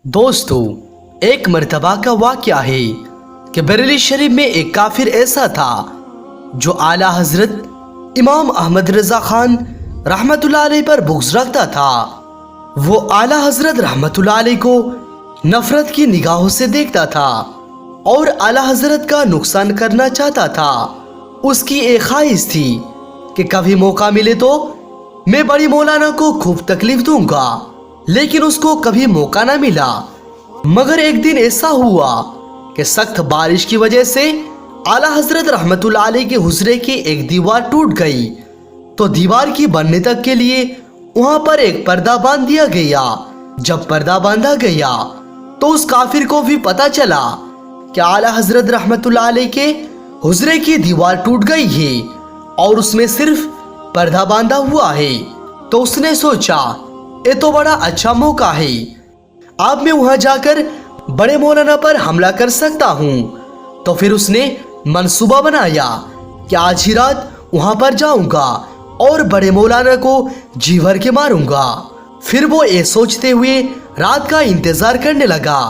दोस्तों, एक मर्तबा का वाक़या है कि बरेली शरीफ में एक काफिर ऐसा था जो आला हजरत इमाम अहमद रज़ा खान रहमतुल्लाह अलैह पर बुग़्ज़ रखता था। वो आला हजरत रहमतुल्लाह अलैह को नफरत की निगाहों से देखता था और आला हजरत का नुकसान करना चाहता था। उसकी एक ख्वाहिश थी कि कभी मौका मिले तो मैं बड़ी मौलाना को खूब तकलीफ दूंगा, लेकिन उसको कभी मौका ना मिला। मगर एक दिन ऐसा हुआ कि सख्त बारिश की वजह से आला हजरत रहमतुल्लाह अलैह के हुजरे की एक दीवार टूट गई, तो दीवार की बनने तक के लिए वहां पर एक पर्दा बांध दिया गया। जब पर्दा बांधा गया तो उस काफिर को भी पता चला कि आला हजरत रहमतुल्लाह अलैह के हुजरे की दीवार टूट गई है और उसमें सिर्फ पर्दा बांधा हुआ है। तो उसने सोचा, ये तो बड़ा अच्छा मौका है, अब मैं वहां जाकर बड़े मौलाना पर हमला कर सकता हूँ। तो फिर उसने मंसूबा बनाया कि आज ही रात वहां पर जाऊंगा और बड़े मौलाना को जी भर के मारूंगा। फिर वो ये सोचते हुए रात का इंतजार करने लगा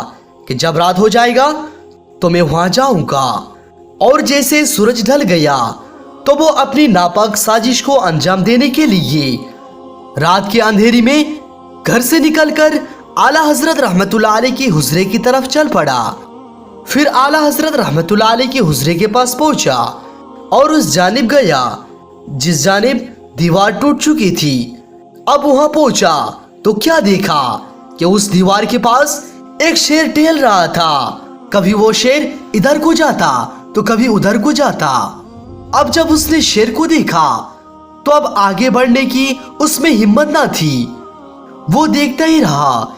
कि जब रात हो जाएगा तो मैं वहां जाऊंगा। और जैसे सूरज ढल गया तो वो अपनी नापाक साजिश को अंजाम देने के लिए रात के अंधेरी में घर से निकलकर आला हजरत रहमतुल्लाह अलैह की हुजरे की तरफ चल पड़ा। फिर आला हजरत रहमतुल्लाह अलैह की हुजरे के पास पहुंचा और उस जानिब गया जिस जानिब दीवार टूट चुकी थी। अब वहां पहुंचा तो क्या देखा कि उस दीवार के पास एक शेर टहल रहा था। कभी वो शेर इधर को जाता तो कभी उधर को जाता। अब जब उसने शेर को देखा तो अब आगे बढ़ने की उसमें हिम्मत ना थी। वो देखता ही रहा,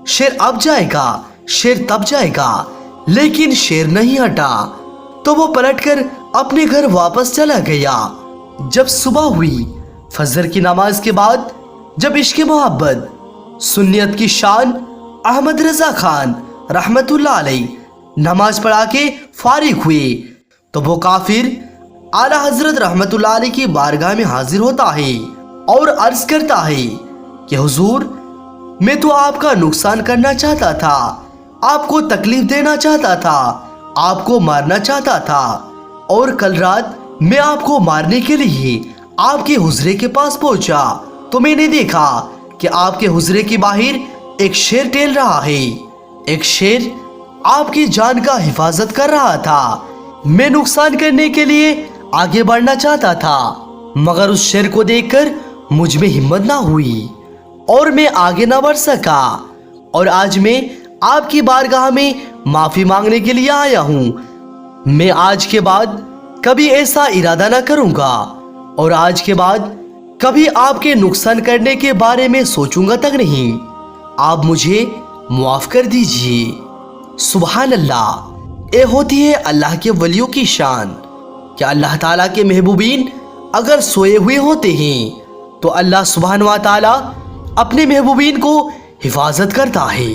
शेर अब जाएगा, शेर तब जाएगा, लेकिन शेर नहीं हटा। तो वो पलटकर अपने घर वापस चला गया। जब सुबह हुई, फजर की नमाज के बाद जब इश्क मोहब्बत सुन्नियत की शान अहमद रज़ा खान रहमतुल्लाह अलैह नमाज पढ़ा के फारिग हुए तो वो काफिर आला हजरत रहमतुल्लाह अलैह की बारगाह में हाजिर होता है और अर्ज करता है कि हुजूर, मैं तो आपका नुकसान करना चाहता था, आपको तकलीफ देना चाहता था, आपको मारना चाहता था, और कल रात मैं आपको मारने के लिए आपके हुजरे के पास पहुंचा तो मैंने देखा कि आपके हुजरे की बाहर एक शेर टहल रहा है। एक शेर आपकी जान का हिफाजत कर रहा था। मैं नुकसान करने के लिए आगे बढ़ना चाहता था, मगर उस शेर को देखकर मुझ में हिम्मत ना हुई और मैं आगे ना बढ़ सका। और आज मैं आपकी बारगाह में माफी मांगने के लिए आया हूँ। मैं आज के बाद कभी ऐसा इरादा ना करूंगा और आज के बाद कभी आपके नुकसान करने के बारे में सोचूंगा तक नहीं। आप मुझे माफ कर दीजिए। सुभान अल्लाह। ये होती है अल्लाह के वलियों की शान कि अल्लाह ताला के महबूबीन अगर सोए हुए होते हैं तो अल्लाह सुभान व ताला अपने महबूबीन को हिफाजत करता है।